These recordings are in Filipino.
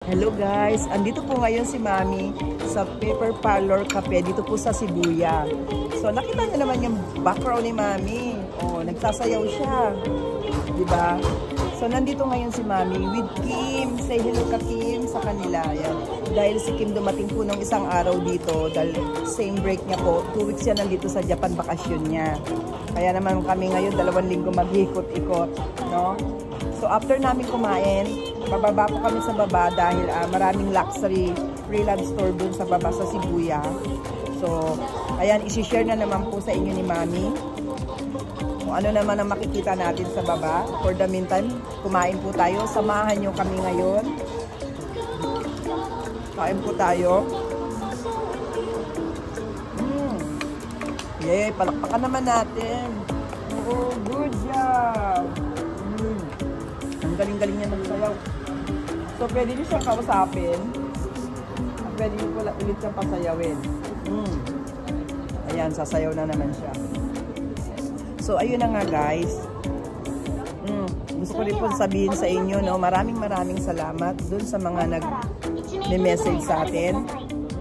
Hello guys, andito po ngayon si Mami sa Pepper Parlor Cafe dito po sa Shibuya. So nakita niyo naman yung background ni Mami. Oh, nagsasayaw siya. 'Di ba? So nandito ngayon si Mami with Kim. Say hello ka Kim sa kanila. Yan. Dahil si Kim dumating po nung isang araw dito dahil same break niya po. 2 weeks siya nandito sa Japan bakasyon niya. Kaya naman kami ngayon 2 linggo mag-ikot-ikot, no? So after namin kumain, bababa po kami sa baba dahil maraming luxury freelance store dun sa baba sa Shibuya. So, ayan, isi-share na naman po sa inyo ni Mami kung ano naman ang makikita natin sa baba. For the meantime, kumain po tayo. Samahan nyo kami ngayon. Kain po tayo. Yay, palakpakan naman natin. Oh, good job! Ang galing-galing niya magsayaw. So, pwede niyo siyang kausapin. Pwede niyo pala ulit siyang pasayawin. Ayan, sasayaw na naman siya. So, ayun na nga guys. Gusto ko rin po sabihin sa inyo, no, maraming salamat dun sa mga nag-message sa atin.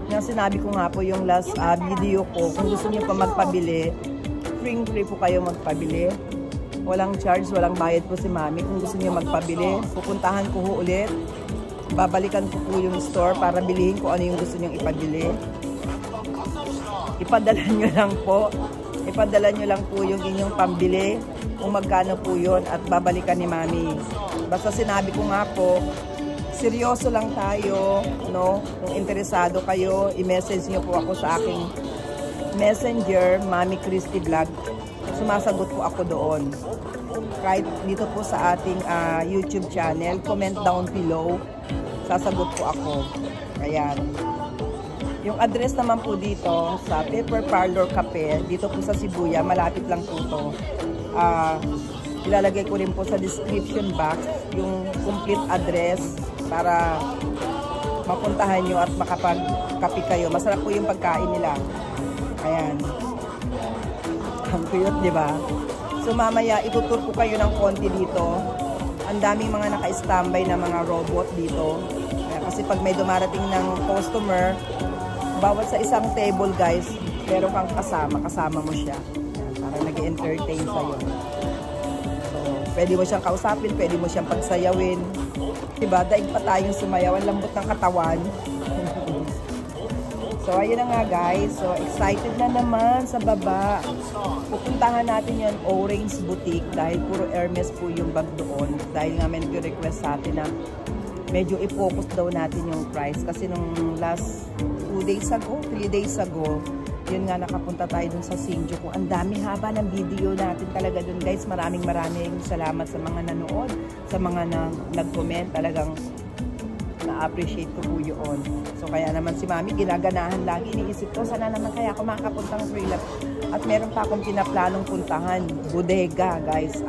Yung sinabi ko nga po yung last video ko, kung gusto niyo pa magpabili, free po kayo magpabili. Walang charge, walang bayad po si Mami. Kung gusto niyo magpabili, pupuntahan ko ho ulit. Babalikan ko po yung store para bilihin ko ano yung gusto niyong ipabili. Ipadala niyo lang po. Ipadala niyo lang po yung inyong pambili. Kung magkano po yun at babalikan ni Mami. Basta sinabi ko nga po, seryoso lang tayo, no? Kung interesado kayo, i-message niyo po ako sa aking messenger, Mami Christy Vlog. Sumasagot po ako doon. Right dito po sa ating YouTube channel, comment down below. Sasagot po ako. Ayan. Yung address naman po dito sa Pepper Parlor Cafe, dito po sa Shibuya, malapit lang po to. Ilalagay ko rin po sa description box yung complete address para mapuntahan nyo at makapag-kape kayo. Masarap po yung pagkain nila. Ayan. Ang cute, di ba? So mamaya itutur ko kayo ng konti dito. Ang daming mga naka-standby na mga robot dito. Kasi pag may dumarating ng customer, bawat sa isang table guys, meron kang kasama mo siya. Para nag-entertain sa'yo. So, pwede mo siyang kausapin, pwede mo siyang pagsayawin. Diba? Daig pa tayong sumayaw. Ang lambot ng katawan. So, ayun na nga guys. So, excited na naman sa baba. Pupuntahan natin yung Orange Boutique dahil puro Hermes po yung bag doon. Dahil nga may request sa atin na medyo i-focus daw natin yung price. Kasi nung last 2 days ago, 3 days ago, yun nga nakapunta tayo dun sa Shinjuku. Ang dami haba ng video natin talaga dun guys. Maraming salamat sa mga nanood, sa mga nag-comment. Talagang na-appreciate ko po yun. So, kaya naman si Mami, ginaganahan lagi. Iniisip ko, sana naman kaya ako makakapuntang freelance. At meron pa akong pinaplanong puntahan. Bodega, guys.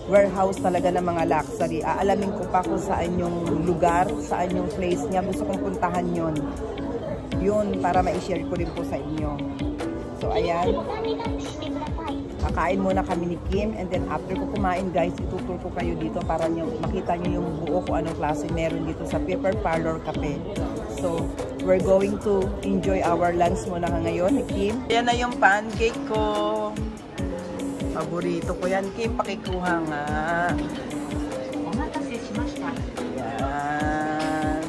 Warehouse talaga ng mga luxury. Aalamin ko pa kung saan yung lugar, saan yung place niya. Gusto kong puntahan yun. Yun, para ma-share ko rin po sa inyo. So, ayan. Kakain muna kami ni Kim and then after ko kumain guys, itutur ko kayo dito para makita nyo yung buo kung anong klase meron dito sa Pepper Parlor Cafe. So, we're going to enjoy our lunch muna ngayon ni Kim. Yan na yung pancake ko. Paborito ko yan, Kim. Pakikuha nga. Ayan.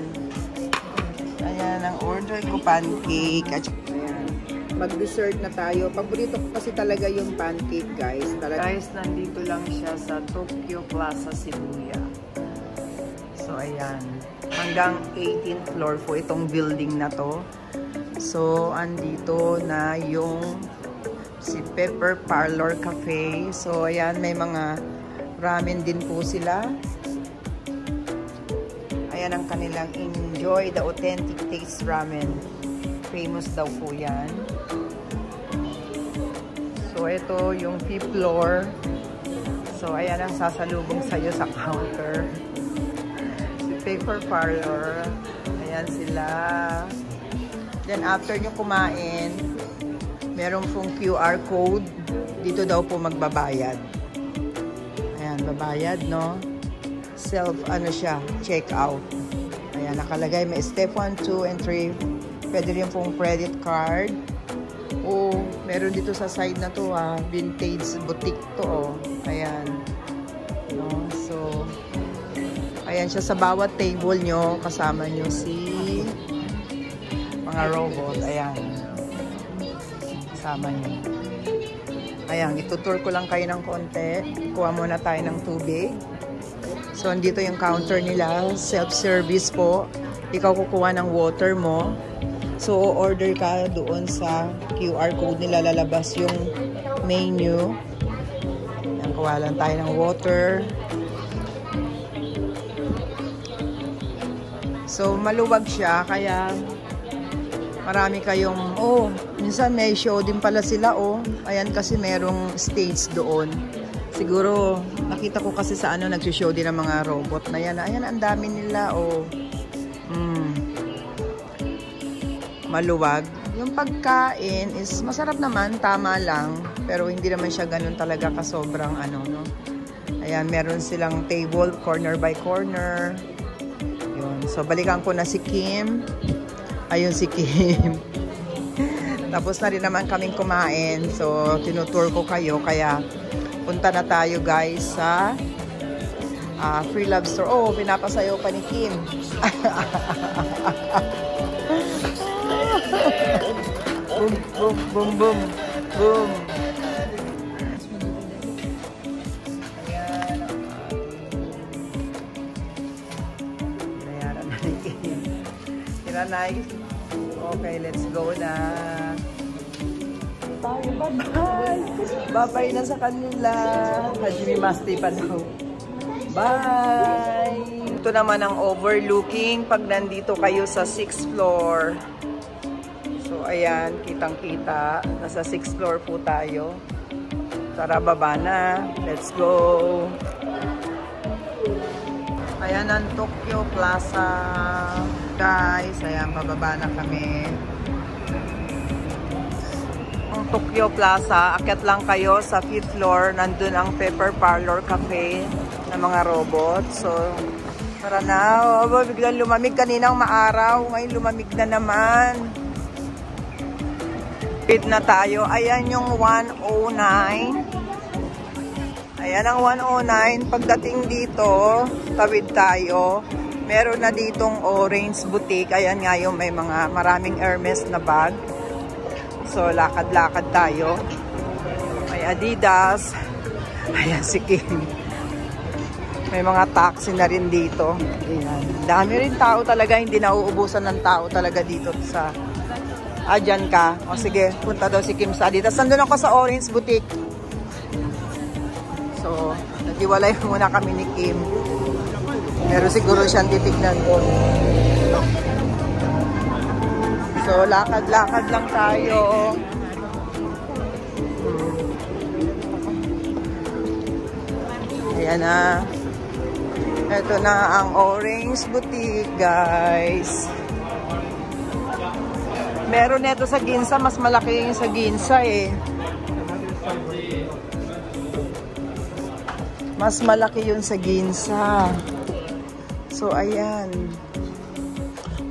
Ayan ang order ko, pancake. Mag-dessert na tayo. Paborito ko kasi talaga yung pancake, guys. Guys, nandito lang siya sa Tokyo Plaza, Shibuya. So, ayan. Hanggang 18th floor po itong building na to. So, andito na yung si Pepper Parlor Cafe. So, ayan. May mga ramen din po sila. Ayan ang kanilang Enjoy the Authentic Taste Ramen. Famous daw po yan. So, ito yung 5th floor. So, ayan ang sasalubong sa'yo sa counter. Si Pepper Parlor. Ayan sila. Then, after nyo kumain, meron pong QR code. Dito daw po magbabayad. Ayan, babayad, no? Self, ano siya, check out. Ayan. Ayan, nakalagay. May step 1, 2, and 3. Pwede rin pong credit card. Oh, meron dito sa side na to, vintage boutique to, oh. Ayan. No? So, ayan siya sa bawat table nyo. Kasama nyo si mga robot. Ayan. Kasama nyo. Ayan, itutour ko lang kayo ng konti. Kuha muna tayo ng tubig. So, andito yung counter nila. Self-service po. Ikaw kukuha ng water mo. So, order ka doon sa QR code nila. Lalabas yung menu. Ayan, kuha lang tayo ng water. So, maluwag siya. Kaya, marami kayong... Oh, minsan may show din pala sila, oh. Ayan, kasi merong stage doon. Siguro, nakita ko kasi sa ano, nag-show din ng mga robot na yan. Ayan, ang dami nila, oh. Maluwag. Yung pagkain is masarap naman, tama lang. Pero hindi naman siya ganun talaga kasobrang ano, no? Ayan, meron silang table, corner by corner. Yun. So, balikan ko na si Kim. Ayun si Kim. Tapos na rin naman kaming kumain. So, tinutour ko kayo. Kaya, punta na tayo guys sa Free Love Store. Oh, pinapasayaw pa ni Kim. Boom, boom, boom, boom, boom. Ayan ang ating bayaran na ni Kim. Tira na. Okay, let's go na. Tayo, bye-bye. Bye-bye na sa kanila. Hajime Masti pa daw. Bye! Ito naman ang overlooking pag nandito kayo sa 6th floor. So, ayan, kitang-kita. Nasa 6th floor po tayo. Tara, baba na. Let's go! Ayan ang Tokyo Plaza. Guys, ayan, bababa na kami. Ang Tokyo Plaza, akyat lang kayo sa 5th floor. Nandun ang Pepper Parlor Cafe na mga robot. So, tara na. Oh, biglang lumamig kaninang maaraw. Ngayon lumamig na naman. Wait na tayo. Ayan yung 109. Ayan ang 109. Pagdating dito, tawid tayo. Meron na ditong Orange Boutique. Ayan nga yung may mga maraming Hermes na bag. So, lakad-lakad tayo. May Adidas. Ayan si Kim. May mga taxi na rin dito. Ayan. Dami rin tao talaga. Hindi nauubusan ng tao talaga dito sa... dyan ka. O sige, punta daw si Kim sa Adidas. Nandun ako sa Orange Boutique. So, naghiwalay muna kami ni Kim. Pero siguro siyang titignan ko. So, lakad-lakad lang tayo. Ayan na. Ito na ang Orange Boutique, guys. Meron neto sa Ginza. Mas malaki yung sa Ginza, eh. Mas malaki yun sa Ginza. So, ayan.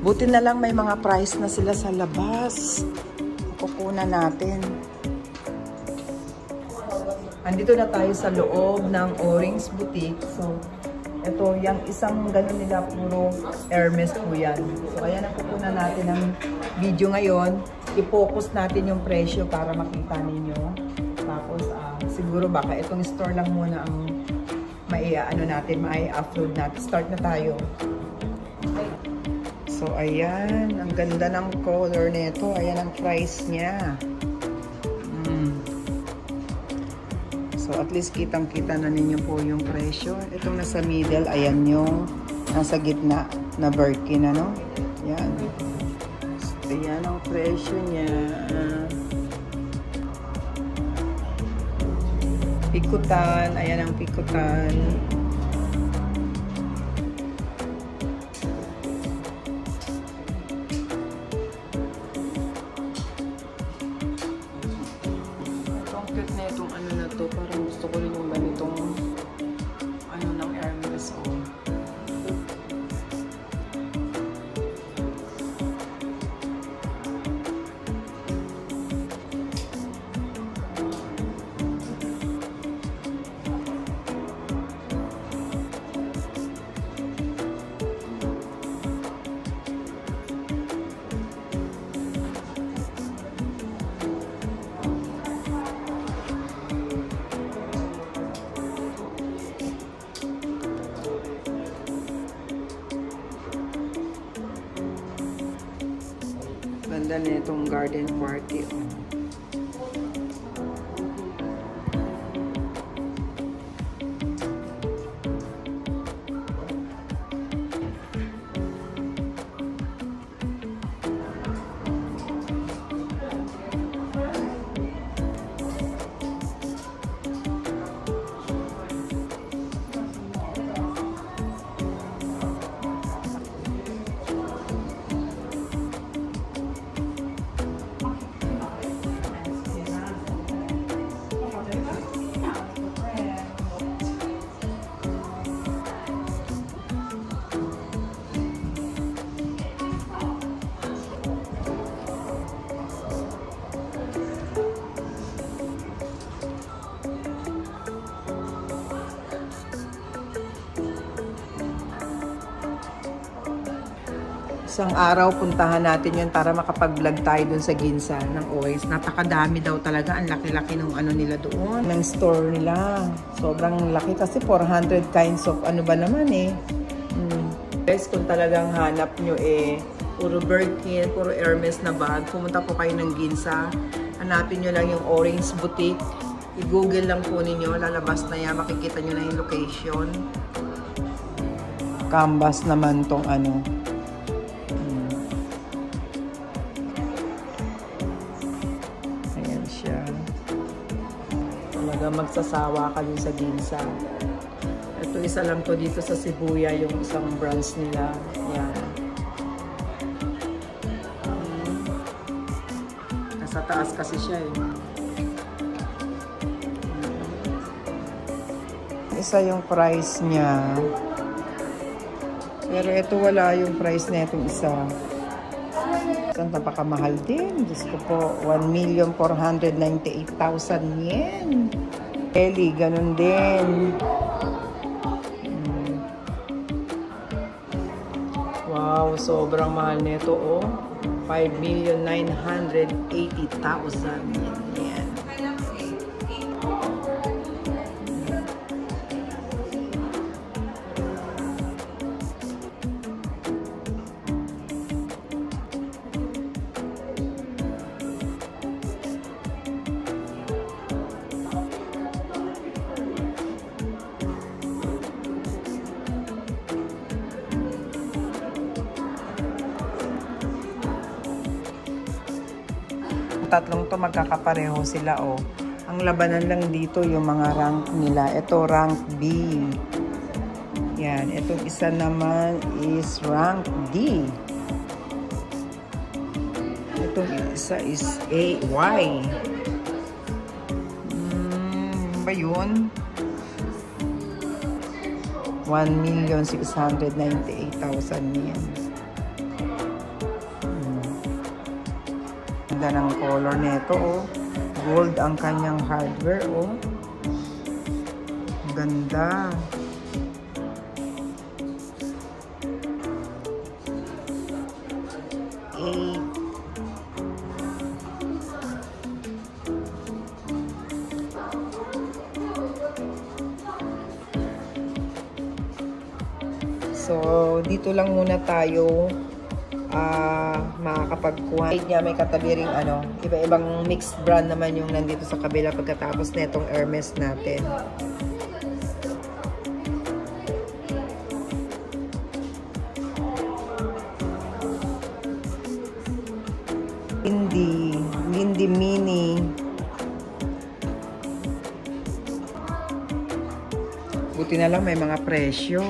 Buti na lang may mga price na sila sa labas. Kukunan natin. Andito na tayo sa loob ng Orange Boutique. So, ito, yung isang gano'n nila, puro Hermes po yan. So, ayan ang kukunan natin ng video ngayon. I-focus natin yung presyo para makita ninyo. Tapos, siguro baka itong store lang muna ang mai-upload natin. Start na tayo. So, ayan. Ang ganda ng color nito. Ayan ang price niya. So, at least kitang-kita na ninyo po yung presyo. Itong nasa middle, ayan yung nasa gitna na Birkin, ano? Ayan. So, ayan ang presyo niya. Pikutan. Ayan ang pikutan. Parang gusto ko rin yung ganitong ano ng Hermes. Ganda na itong garden party. Isang araw, puntahan natin yun para makapag-vlog tayo dun sa Ginza ng Oasis. Napakadami daw talaga. Ang laki-laki ng ano nila doon. Ng store nila. Sobrang laki kasi 400 kinds of ano ba naman eh. Guys, kung talagang hanap nyo puro Birkin, puro Hermes na bag, pumunta po kayo ng Ginza. Hanapin nyo lang yung Orange Boutique. I-google lang po ninyo. Lalabas na yan. Makikita nyo na yung location. Canvas naman tong ano. Magsasawa ka din sa Ginza. Ito isa lang to dito sa Shibuya, yung isang branch nila. Yan. Nasa taas kasi siya eh. Isa yung price niya. Pero ito wala yung price na itong isa. Napakamahal din. Diyos ko po, 1,498,000 yen. Ellie, ganun din. Wow, sobrang mahal nito, oh. 5,980,000 yen. Tatlong to magkakapareho sila, oh. Ang labanan lang dito yung mga rank nila. Ito rank B. Yan, itong isa naman is rank D. Itong isa is A, Y. Ba yun? 1,698,000 yen. Ganda ng color nito, oh. Gold ang kanyang hardware, oh. Ganda. So, dito lang muna tayo makakapagkuha. Niya may katabi ring ano, iba-ibang mixed brand naman yung nandito sa kabila pagkatapos na itong Hermes natin. Lindy Mini. Buti na lang may mga presyo.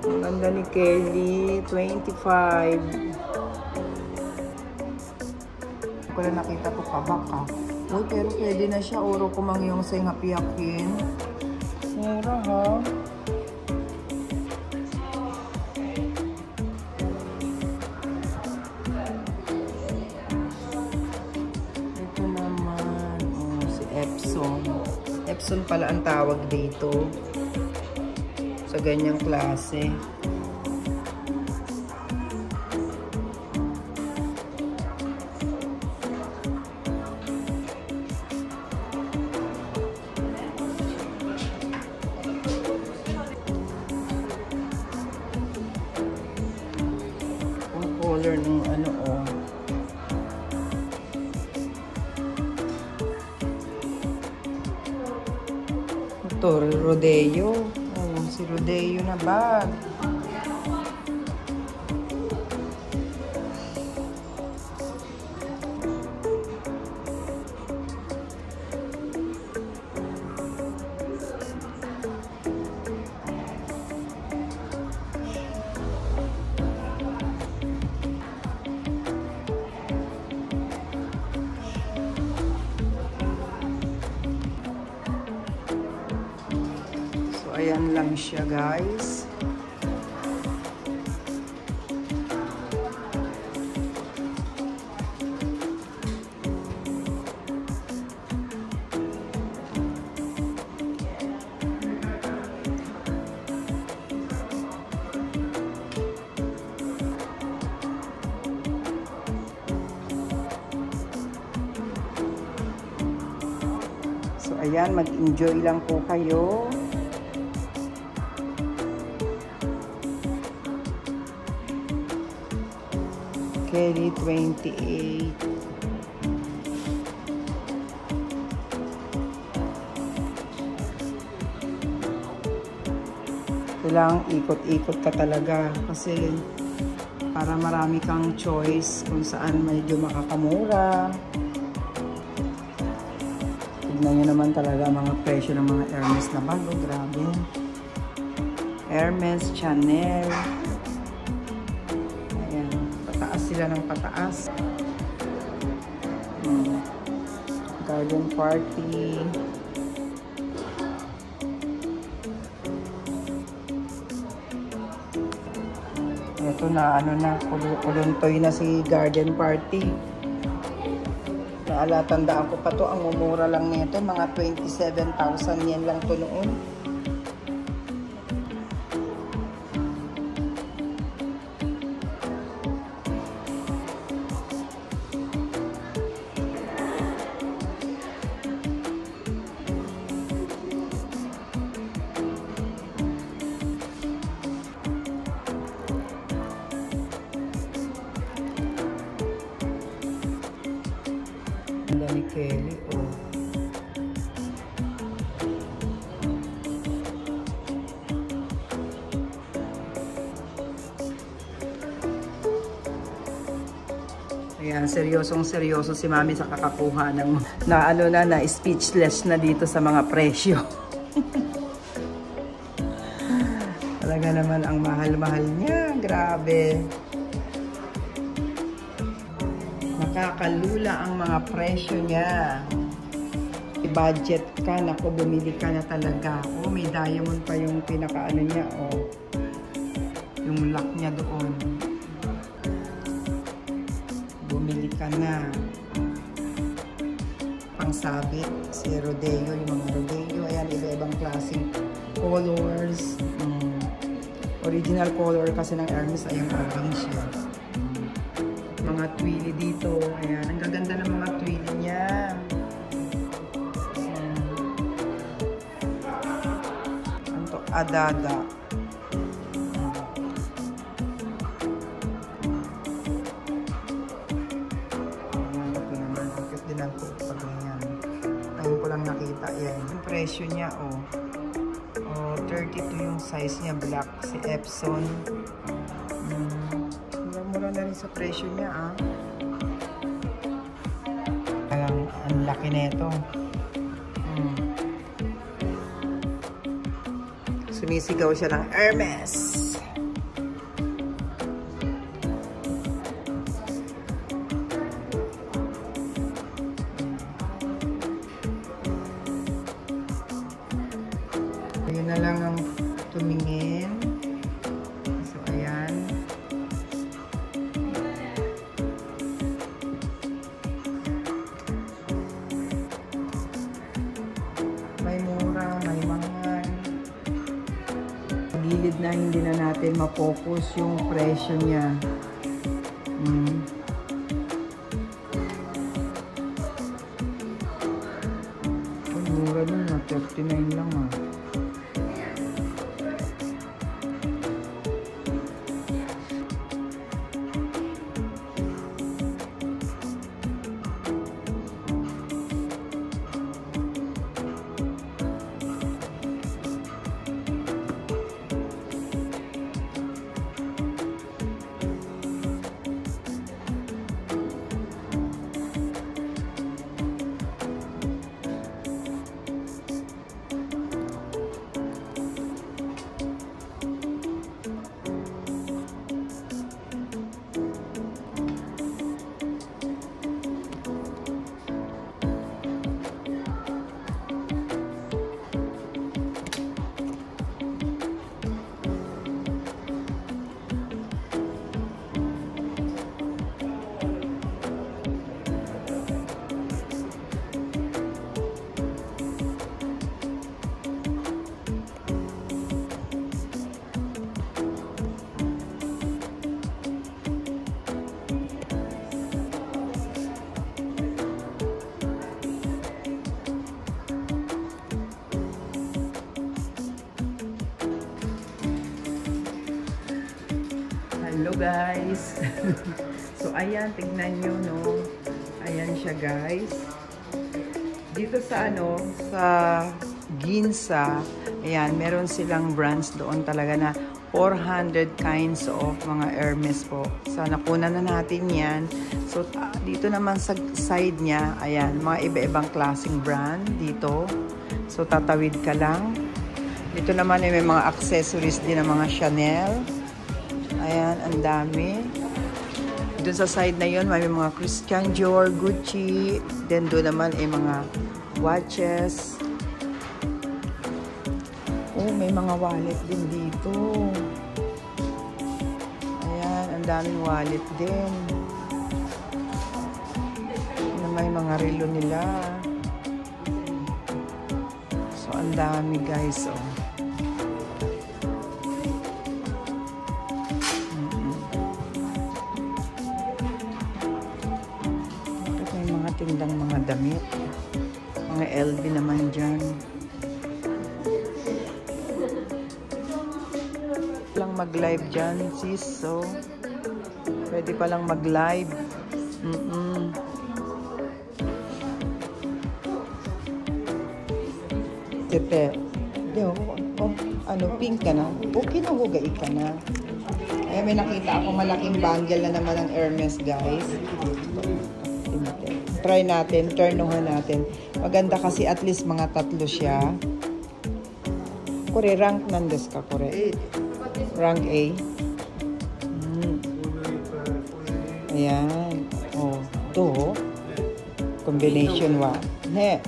Ganda ni Kelly, 25. Ko na nakita ko kabaka. Uy, pero pwede na siya. Oro ko mangyong sa ngapiyakin. Mura ha. Ito naman. Oh, si Epson. Epson pala ang tawag dito. Sa ganyang klase. color ng ano, oh. Ito, Rodeo. Oh, si Rodeo na bag. Ayan lang siya, guys. So, ayan, mag-enjoy lang po kayo. Kelly 28. Kailangang ikot-ikot ka talaga kasi para marami kang choice kung saan medyo makakamura. Tignan nyo naman talaga mga presyo ng mga Hermes na bago. Grabe. Hermes, Chanel. Pataas sila ng pataas. Garden Party. Ito na, ano na, kuluntoy na si Garden Party. Tandaan ko pa to, ang mumura lang nito, mga 27,000 yen lang to noon. Ni Kelly, oh. Ayan, seryoso si Mami sa kakakuha ng na speechless na dito sa mga presyo. Talaga naman ang mahal-mahal niya, grabe. Nakakalula ang mga presyo niya. I-budget ka, naku, bumili ka na talaga. Oh, may diamond pa yung pinaka-ano niya, oh. Yung lock niya doon. Bumili ka na. Pangsabit, si Rodeo, yung mga Rodeo. Ayan, iba-ibang klaseng colors. Original color kasi ng Hermes ay yung orange siya. Mga twilly dito. Ayan, ang gaganda ng mga twilly niya. Anto, Adada. Ayan, ito naman. Ang cute din ang pag ganyan. Ngayon ko lang nakita. Ayan, yung presyo niya, oh. Oh, 32 yung size niya, black. Si Epson. Mura na rin sa presyo niya, ah. Ang laki nito. Sumisigaw siya ng Hermes. Ayun na lang ang tumingin. So, ayan. May mura, may mahal. Gilid na hindi na natin ma-focus yung presyo niya. Ang mura nun na 39 lang, ah. guys. So ayan, tignan nyo, no. Ayan siya guys. Dito sa ano, sa Ginza, ayan, meron silang brands doon talaga na 400 kinds of mga Hermes po. So nakunan na natin yan. So dito naman sa side niya, ayan, mga iba-ibang klaseng brand dito. So tatawid ka lang. Dito naman ay may mga accessories din ng mga Chanel. Ayan, ang dami. Doon sa side na yun, may mga Christian Dior, Gucci. Then doon naman ay mga watches. Oh, may mga wallet din dito. Ayan, ang daming wallet din. May mga relo nila. So, ang dami guys, oh. Tindang mga damit. Mga LV naman dyan. Lang mag-live dyan, sis. So, pwede pa lang mag-live. Tepe. Ano, pink ka na? Okay na, hugay ka na. Ay, may nakita ako malaking bundle na naman ng Hermes, guys. Try natin, turnuhan natin. Maganda kasi at least mga 3 siya. Kore, rank nandes ka, kore? Rank A. Ayan. Oh, to. Combination wa. Ne.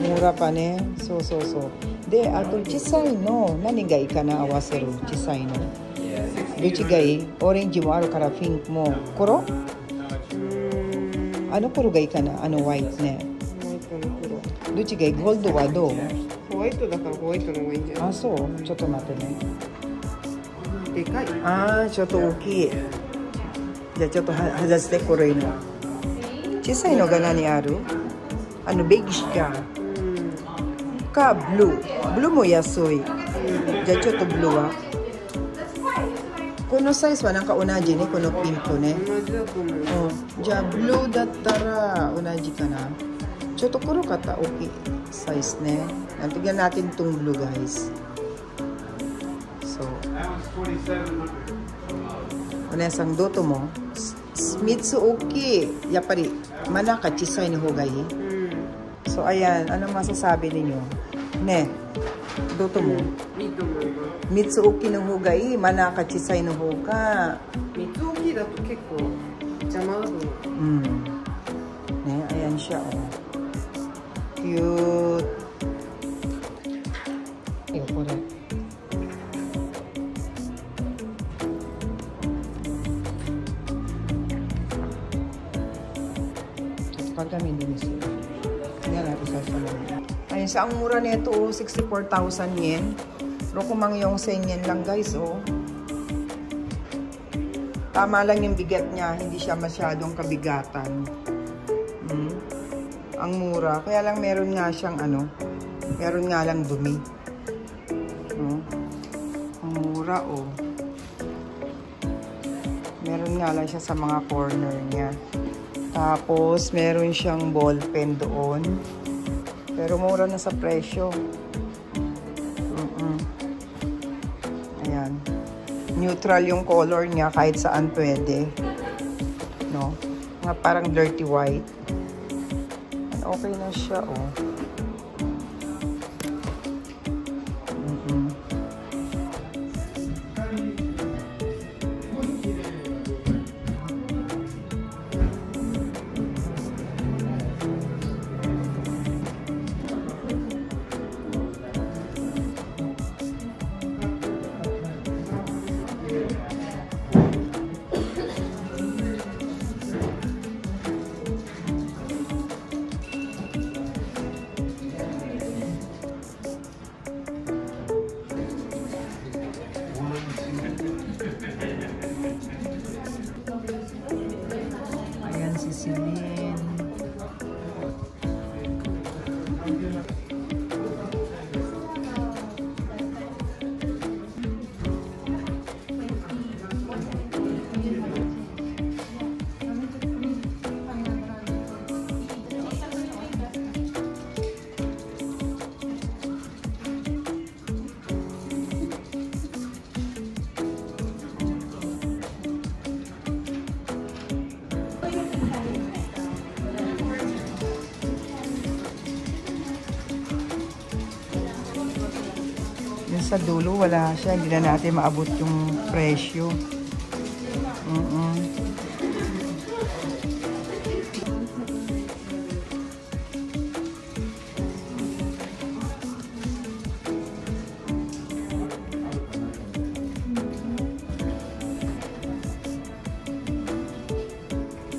Mura pa ne. So. De, ato, chisay no. Nanigay ka na awaseru. Chisay no. Duchigay. Orange mo, aro kara pink mo. Kuro? Ano kurugay ka na? Ano white ne? Duchigay, gold wa do? ホワイトだからホワイトの方がいいんじゃない？あ、そう。ちょっと待ってね。でかい。あー、ちょっと大きい。じゃあちょっと外してこれの。小さいのが何ある？ベギシか。か、ブルー。ブルーも安い。じゃあちょっとブルーは。このサイズはなんか同じね、このピンクね。同じだと思う。じゃあブルーだったら同じかな。ちょっと黒かった大きいサイズね。Tignan natin itong blue, guys. So, onesang doto mo. Mitsu oki. Yapari, manaka chisay ni hugay. So, ayan. Ano masasabi ninyo? Ne, doto mo. Mitsu oki ng hugay. Manaka chisay ng huga. Mitsu oki da to kekko jama da to. Ne, ayan siya, oh. Cute. Ayo, kore. Pagkami din siya. Tingnan natin sa salon. Ayun, sa ang mura nito, 64,000 yen. Pero kumang yung 100 yen lang, guys, oh. Tama lang yung bigat niya. Hindi siya masyadong kabigatan. Ang mura. Kaya lang meron nga siyang meron nga lang dumi. Ang mura, oh. Meron nga lang siya sa mga corner niya. Tapos, meron siyang ball pen doon. Pero mura na sa presyo. Ayan. Neutral yung color niya kahit saan pwede. No? Mga parang dirty white. Okay na siya, oh. sa dulo, wala siya. Hindi na natin maabot yung presyo.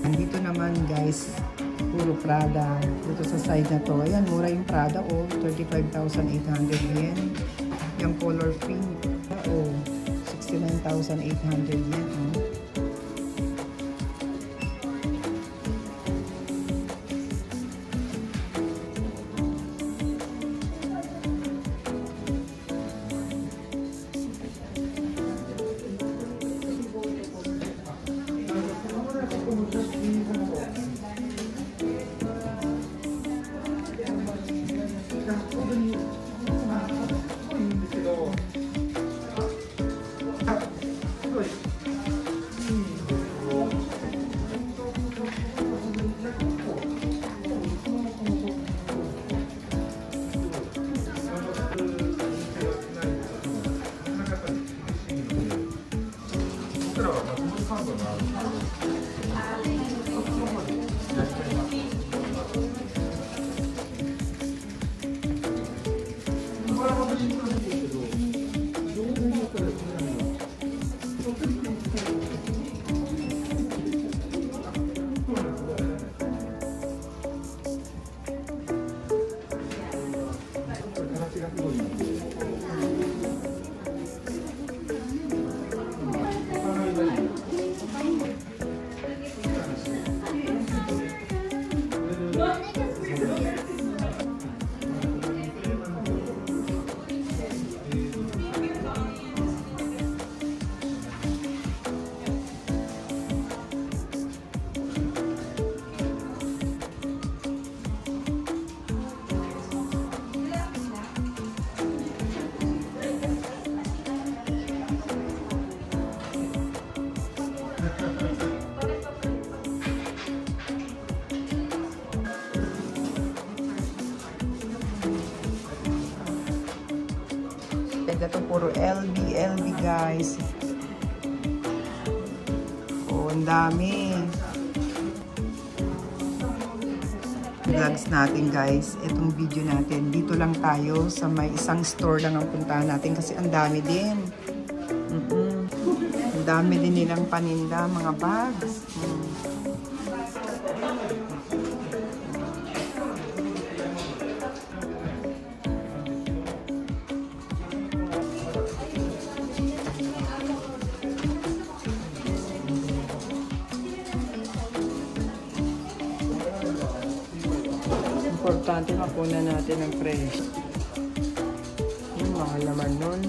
Dito naman guys, puro Prada. Dito sa side na to. Ayan, mura yung Prada. 35,800 yen. Yung color pink. 69,800 yen. Ito puro LB guys. Ang dami. Vlogs natin guys. Itong video natin. Dito lang tayo sa may isang store lang ang puntahan natin kasi ang dami din. Ang dami din nilang paninda, mga bags. Importante makuha natin ang presyo. Mahal naman nun.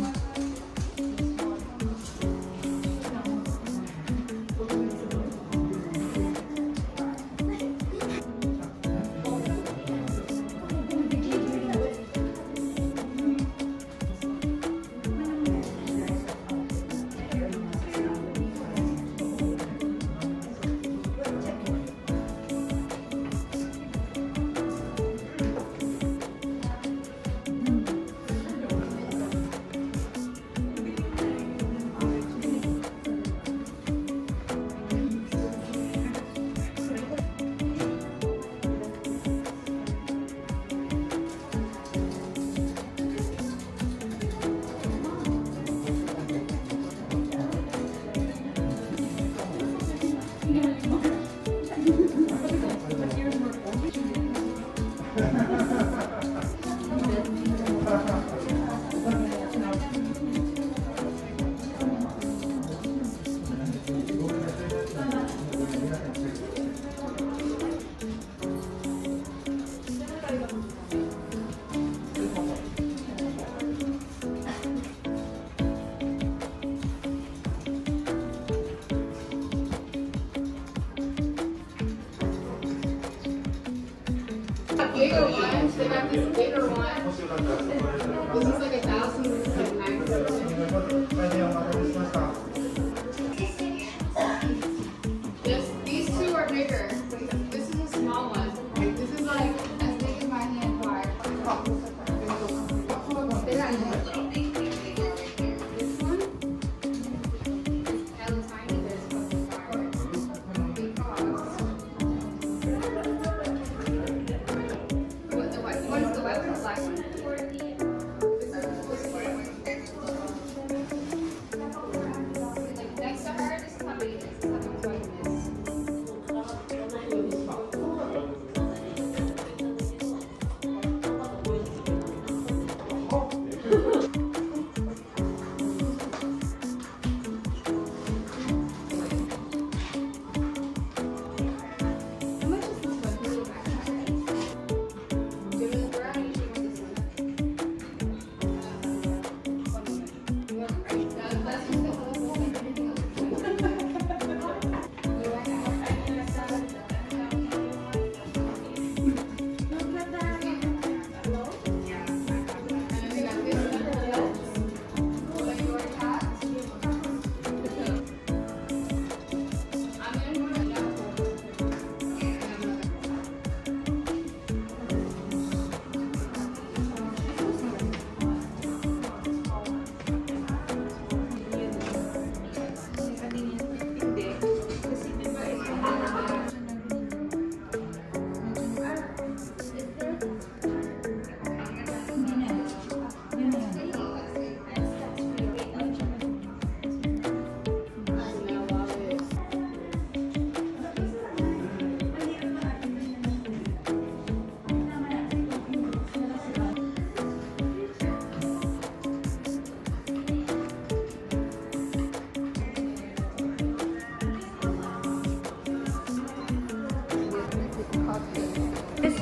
Gator ones, they have this Gator one. This is like 1,000, this is like 900. These two are bigger. This is a small one. This is like as big as my hand wide.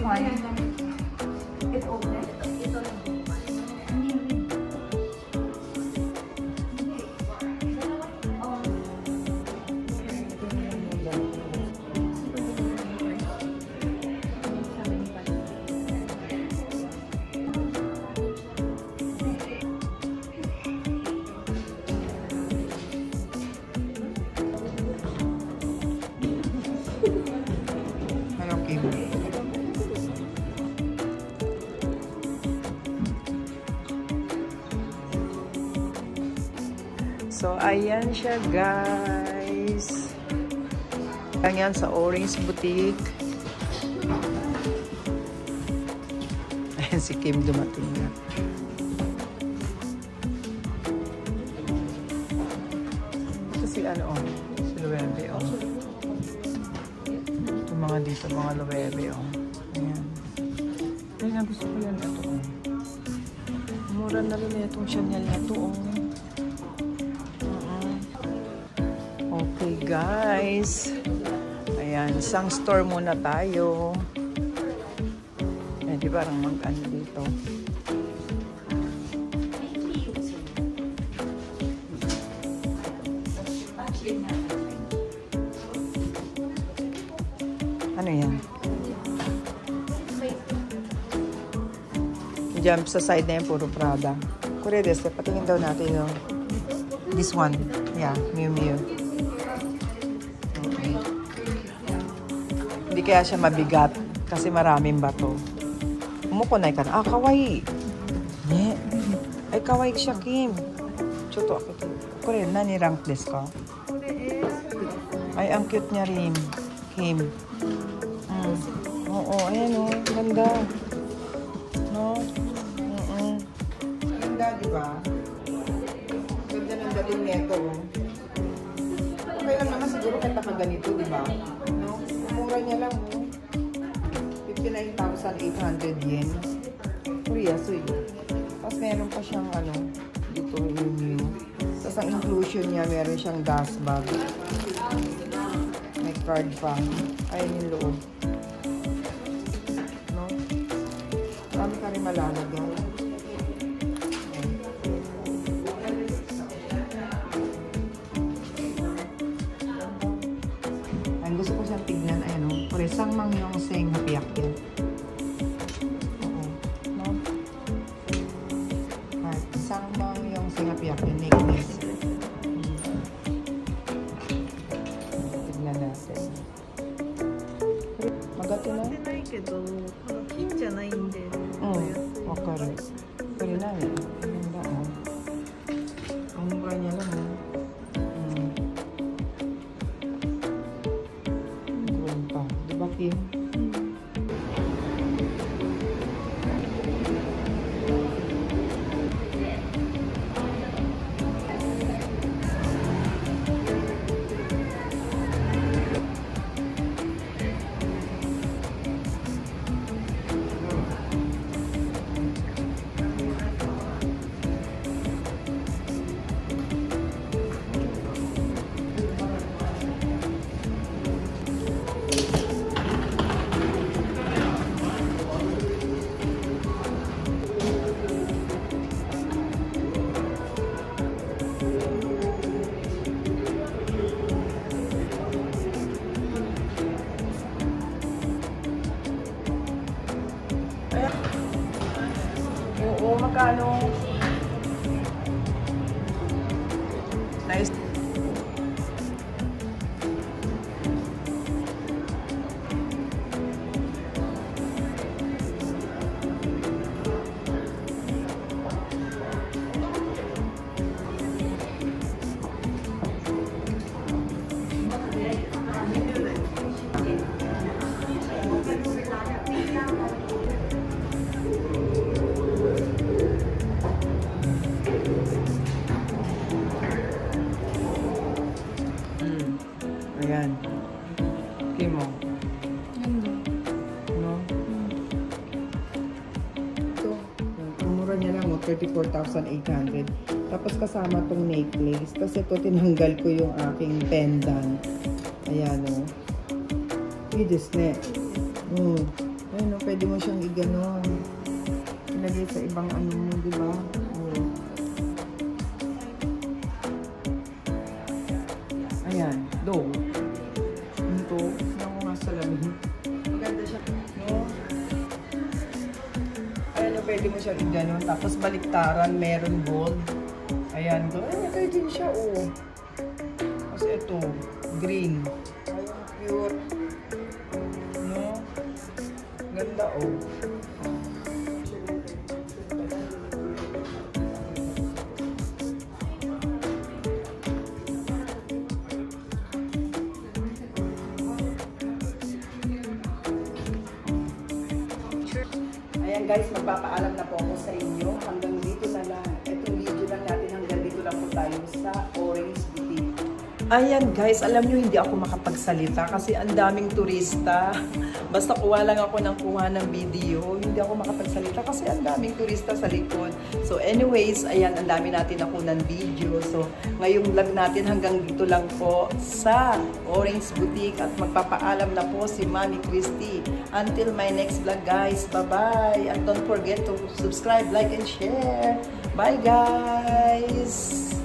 mine. It open. So, ayan siya, guys. Lang yan sa Orange Boutique. Ayan si Kim dumating na. Kasi ano, si Luwebe, oh. Ito mga dito, mga Luwebe, oh. Ayan. Ayan, gusto ko yan ito, oh. Mura na rin itong Chanel na ito, oh. Okay, guys. Ayan, isang store muna tayo. Eh, di parang mag-ano dito. Ano yan? Diyan sa side na yan, puro Prada. Kuredes, patingin daw natin yung this one. Yeah, Miu Miu. Okay. Hindi kaya siya mabigat kasi maraming bato. Umukunay ka na. Ah, kawaii. Yeah. Ay, kawaii siya, Kim. Chuto ako. Kore, nani rank desu ka? Ay, ang cute niya rin, Kim. Oo, ayan o. Ganda. No? Ganda, di ba? Ganda ng dating neto. Okay lang naman siguro kahit nakaganito, di ba? No? Mura niya lang, no? 59,800 yen. Korea, so yun. Tapos meron pa siyang, ano, dito yung Tapos ang inclusion niya, meron siyang gas bag. May card pa. Ayun yung loob. No? Marami ka rin malalagay. Ang gusto ko siyang tignan, ayun o. Puresang mangyong seng hapiyak yan. Oo. No? At isang mangyong seng hapiyak yan. Necklace. Tignan natin. Magato na? Wakaru. Pero na eh. Ganda o. Ang mura niya lang o. Grown pa. Diba, Kim? Oo, magkano? Nice. Ayan. Kimo. No? Ito. Ang mura niya lang, 34,800. Tapos kasama tong necklace. Kasi ito, tinanggal ko yung aking pendant. Ayan, o. Idis ne. Ayan, o. pwede mo siyang iganon. Ilagay sa ibang ano mo, di ba? Oh. Ayan, do. Ito, yung mga salamin. Maganda siya, no? Ayan, pwede mo siyang iganon. Tapos baliktaran, meron gold. Ayan, do. Ayan, pwede din siya, oh. Tapos ito, green. Ayun, pure. No? Ganda, oh. Ayan guys, magpapaalam na po ako sa inyo. Hanggang dito na lang. Itong video lang natin, hanggang dito lang po tayo sa Orange Boutique. Ayan guys, alam nyo hindi ako makapagsalita kasi ang daming turista. Basta kuha lang ako ng kuha ng video. Hindi ako makapagsalita kasi ang daming turista sa likod. So anyways, ayan, ang dami natin ako ng video. So ngayong vlog natin hanggang dito lang po sa Orange Boutique at magpapaalam na po si Mami Christy. Until my next vlog guys, bye-bye. And don't forget to subscribe, like, and share. Bye guys!